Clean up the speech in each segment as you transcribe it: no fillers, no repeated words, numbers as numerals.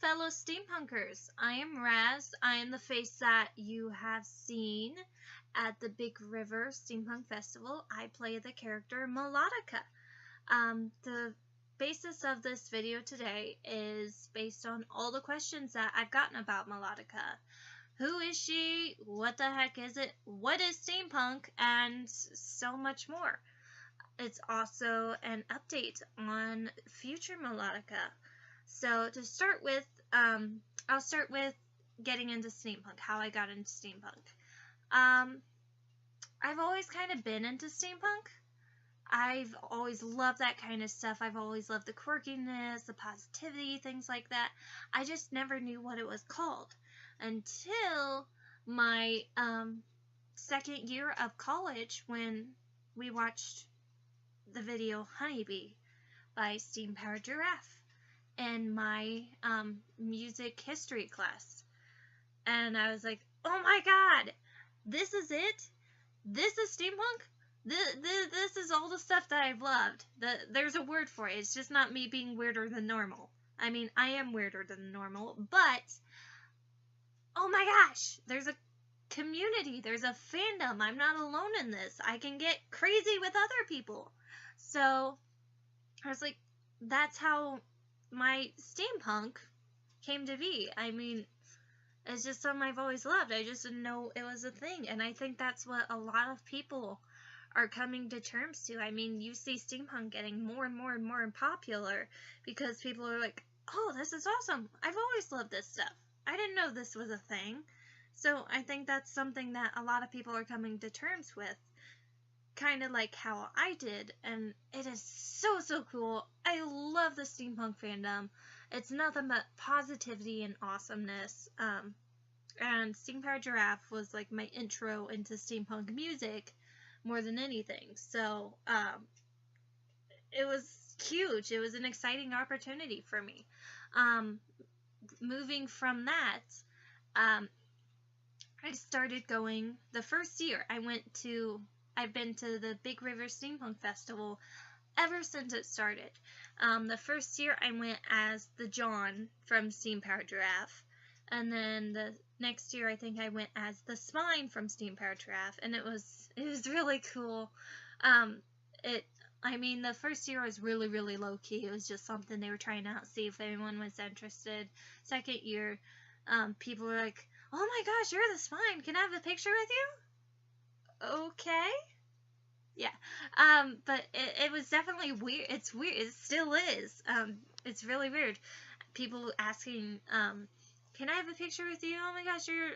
fellow steampunkers. I am Raz. I am the face that you have seen at the Big River Steampunk Festival. I play the character Melodica. The basis of this video today is based on all the questions that I've gotten about Melodica. Who is she? What the heck is it? What is steampunk? And so much more. It's also an update on future Melodica. So to start with, I'll start with getting into steampunk, how I got into steampunk. I've always kind of been into steampunk. I've always loved that kind of stuff. I've always loved the quirkiness, the positivity, things like that. I just never knew what it was called until my second year of college when we watched the video Honeybee by Steam Powered Giraffe in my music history class. And I was like, oh my god, this is it? This is steampunk? This is all the stuff that I've loved. There's a word for it. It's just not me being weirder than normal. I mean, I am weirder than normal, but oh my gosh, there's a community, there's a fandom. I'm not alone in this. I can get crazy with other people. So I was like, that's how my steampunk came to be. I mean, it's just something I've always loved. I just didn't know it was a thing. And I think that's what a lot of people are coming to terms to. I mean, you see steampunk getting more and more and more popular because people are like, oh, this is awesome. I've always loved this stuff. I didn't know this was a thing. So I think that's something that a lot of people are coming to terms with. Kind of like how I did, and it is so cool. I love the steampunk fandom. It's nothing but positivity and awesomeness. And Steam Powered Giraffe was like my intro into steampunk music more than anything. So it was huge. It was an exciting opportunity for me. Moving from that, I started going the first year. I've been to the Big River Steampunk Festival ever since it started. The first year I went as the John from Steam Powered Giraffe, and then the next year I think I went as the Spine from Steam Powered Giraffe, and it was really cool. I mean, the first year was really low key. It was just something they were trying out, see if anyone was interested. Second year, people were like, "Oh my gosh, you're the Spine! Can I have a picture with you?" Okay. Yeah. But it was definitely weird. It's weird. It still is. It's really weird. People asking, can I have a picture with you? Oh my gosh, your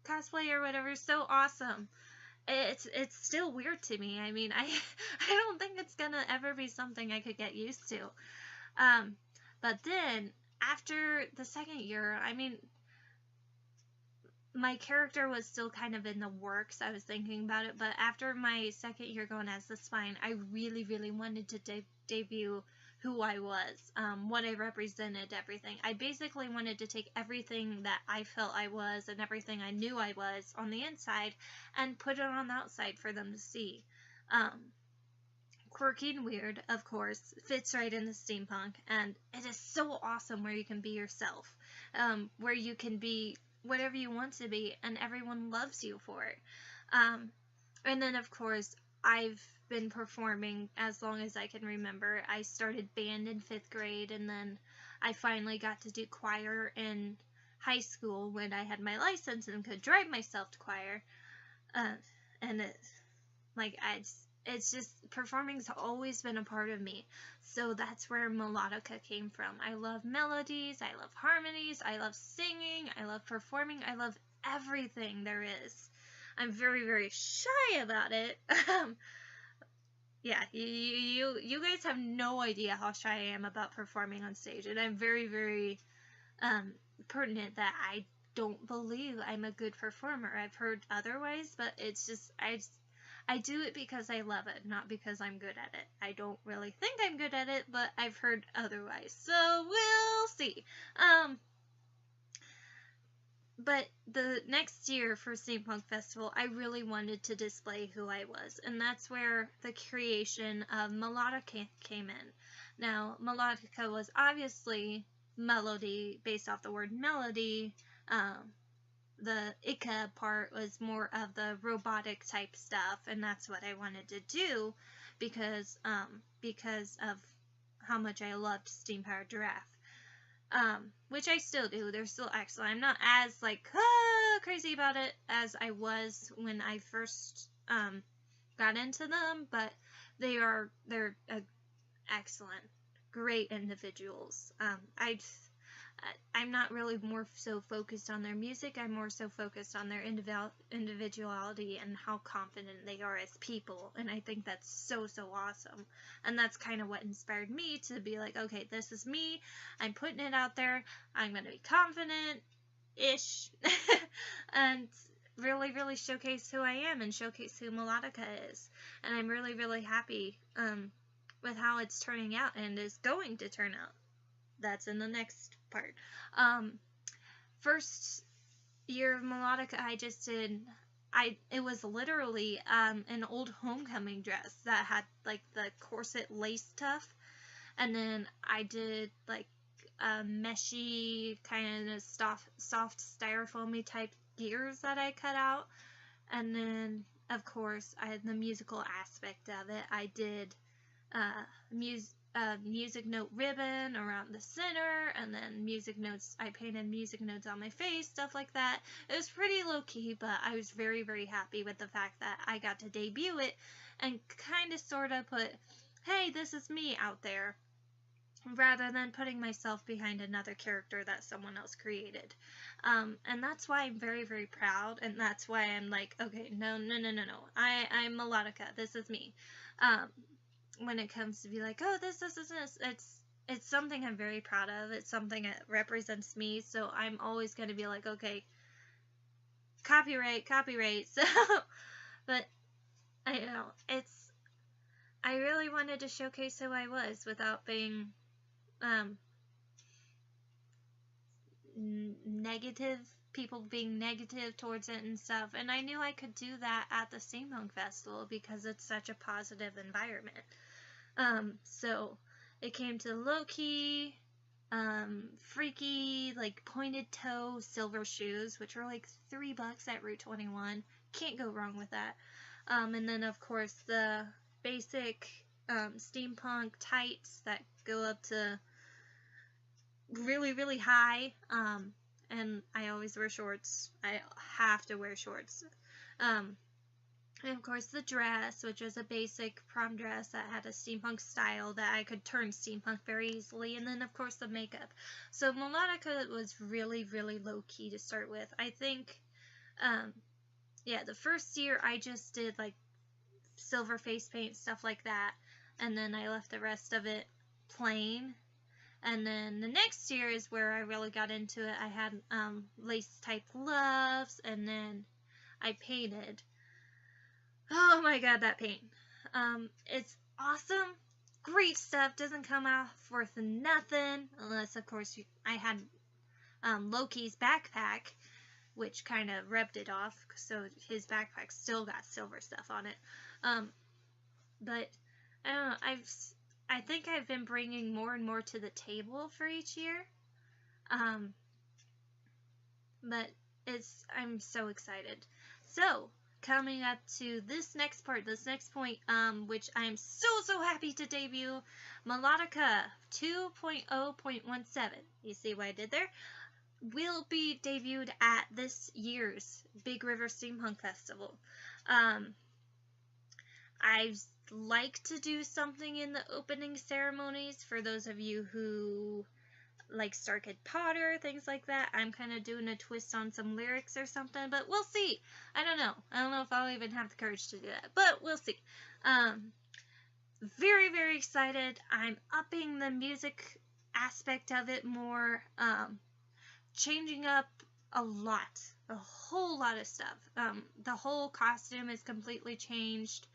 cosplay or whatever is so awesome. It's still weird to me. I mean, I don't think it's gonna ever be something I could get used to. But then after the second year, I mean, my character was still kind of in the works. I was thinking about it, but after my second year going as the Spine, I really wanted to debut who I was, what I represented, everything. I basically wanted to take everything that I felt I was and everything I knew I was on the inside and put it on the outside for them to see. Quirky and weird, of course, fits right into steampunk, and it is so awesome where you can be yourself, where you can be whatever you want to be, and everyone loves you for it. And then, of course, I've been performing as long as I can remember. I started band in 5th grade, and then I finally got to do choir in high school when I had my license and could drive myself to choir. And it's just, performing's always been a part of me. So that's where Melodica came from. I love melodies, I love harmonies, I love singing, I love performing, I love everything there is. I'm very shy about it. Yeah, you guys have no idea how shy I am about performing on stage, and I'm very pertinent that I don't believe I'm a good performer. I've heard otherwise, but it's just, I do it because I love it, not because I'm good at it. I don't really think I'm good at it, but I've heard otherwise. So we'll see. But the next year for Steampunk Festival, I really wanted to display who I was, and that's where the creation of Melodica came in. Now, Melodica was obviously melody, based off the word melody. The Ika part was more of the robotic type stuff, and that's what I wanted to do because of how much I loved Steam Powered Giraffe. Which I still do. They're still excellent. I'm not as like crazy about it as I was when I first got into them, but they're excellent, great individuals. I'm not really more so focused on their music. I'm more so focused on their individuality and how confident they are as people. And I think that's so awesome. And that's kind of what inspired me to be like, okay, this is me. I'm putting it out there. I'm going to be confident-ish. And really showcase who I am and showcase who Melodica is. And I'm really happy with how it's turning out and is going to turn out. That's in the next part. First year of Melodica, I just did, it was literally an old homecoming dress that had like the corset lace stuff, and then I did like a meshy kind of soft styrofoamy type gears that I cut out, and then of course I had the musical aspect of it. I did music note ribbon around the center, and then music notes, I painted music notes on my face, stuff like that. It was pretty low-key, but I was very happy with the fact that I got to debut it and kind of sort of put, hey, this is me out there, rather than putting myself behind another character that someone else created. And that's why I'm very proud, and that's why I'm like, okay, no, I'm Melodica, this is me. When it comes to be like, oh, this, it's something I'm very proud of. It's something that represents me. So I'm always going to be like, okay, copyright. So, but I know I really wanted to showcase who I was without being negative, people being negative towards it and stuff. And I knew I could do that at the Steampunk Festival because it's such a positive environment. So it came to low-key, freaky, like pointed toe silver shoes, which were like $3 at Route 21. Can't go wrong with that. And then of course the basic steampunk tights that go up to really high. And I always wear shorts. I have to wear shorts. And of course the dress, which was a basic prom dress that had a steampunk style that I could turn steampunk very easily. And then of course the makeup. So Melodica was really low-key to start with. I think, yeah, the first year I just did like silver face paint, stuff like that. And then I left the rest of it plain. And then the next year is where I really got into it. I had lace type gloves, and then I painted. Oh my god, that paint. It's awesome. Great stuff. Doesn't come out worth nothing. Unless, of course, I had Loki's backpack, which kind of rubbed it off. So his backpack still got silver stuff on it. But, I don't know. I think I've been bringing more and more to the table for each year. But I'm so excited. So, coming up to this next part, this next point, which I'm so happy to debut, Melodica 2.0.17. You see what I did there? Will be debuted at this year's Big River Steampunk Festival. I like to do something in the opening ceremonies for those of you who like Star Kid Potter, things like that. I'm kind of doing a twist on some lyrics or something, but we'll see. I don't know if I'll even have the courage to do that, but we'll see. Very excited. I'm upping the music aspect of it more, changing up a whole lot of stuff. The whole costume is completely changed.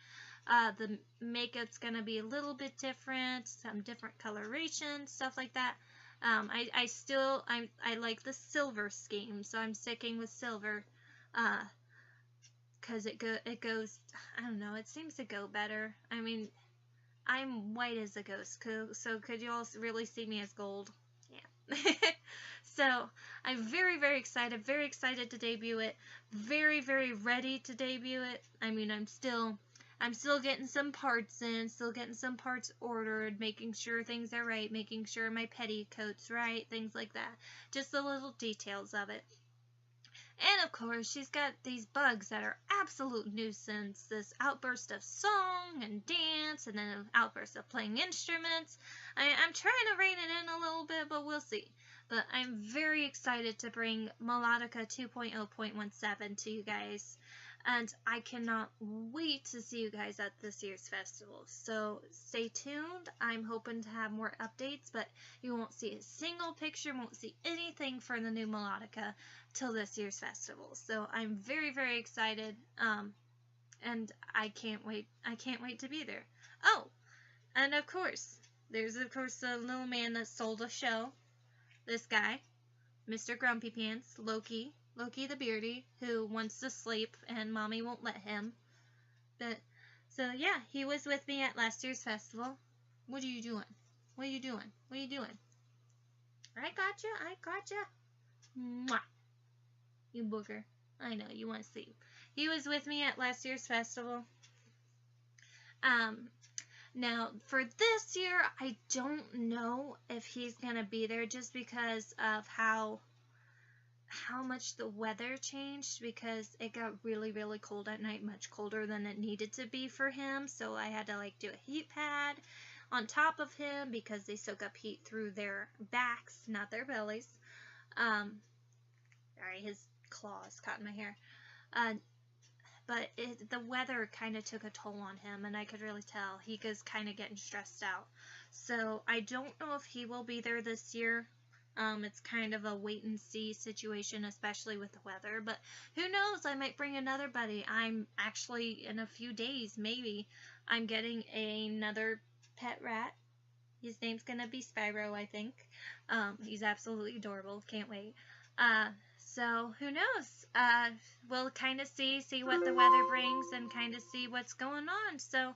The makeup's gonna be a little bit different, some different coloration, stuff like that. I like the silver scheme, so I'm sticking with silver, cause it goes, I don't know, it seems to go better. I mean, I'm white as a ghost, so could you all really see me as gold? Yeah, So I'm very, very excited to debut it. Very, very ready to debut it. I mean, I'm still getting some parts in, still getting some parts ordered, making sure things are right, making sure my petticoat's right, things like that. Just the little details of it. And of course, she's got these bugs that are absolute nuisance. This outburst of song and dance, and then an outburst of playing instruments. I'm trying to rein it in a little bit, but we'll see. But I'm very excited to bring Melodica 2.0.17 to you guys. And I cannot wait to see you guys at this year's festival. So stay tuned. I'm hoping to have more updates, but you won't see a single picture, won't see anything for the new Melodica till this year's festival. So I'm very, very excited, and I can't wait. I can't wait to be there. Oh, and of course, there's the little man that sold a show. This guy, Mr. Grumpy Pants, Loki the Beardy, who wants to sleep and Mommy won't let him. But so yeah, he was with me at last year's festival. What are you doing? What are you doing? What are you doing? I gotcha. Mwah. You booger. I know, you want to sleep. He was with me at last year's festival. Now, for this year, I don't know if he's going to be there just because of how much the weather changed, because it got really, really cold at night, much colder than it needed to be for him. So I had to do a heat pad on top of him because they soak up heat through their backs, not their bellies. Sorry, his claws caught in my hair. But the weather kind of took a toll on him, and I could really tell he was kind of getting stressed out. So I don't know if he will be there this year. It's kind of a wait and see situation, especially with the weather. But who knows? I might bring another buddy. I'm actually, in a few days, maybe, I'm getting another pet rat. His name's going to be Spyro, I think. He's absolutely adorable. Can't wait. So who knows? We'll kind of see what the weather brings and kind of see what's going on. So,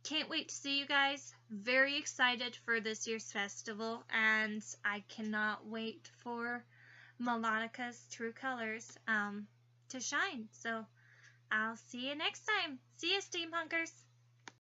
can't wait to see you guys. Very excited for this year's festival, and I cannot wait for Melodica's true colors to shine. So, I'll see you next time. See you, steampunkers.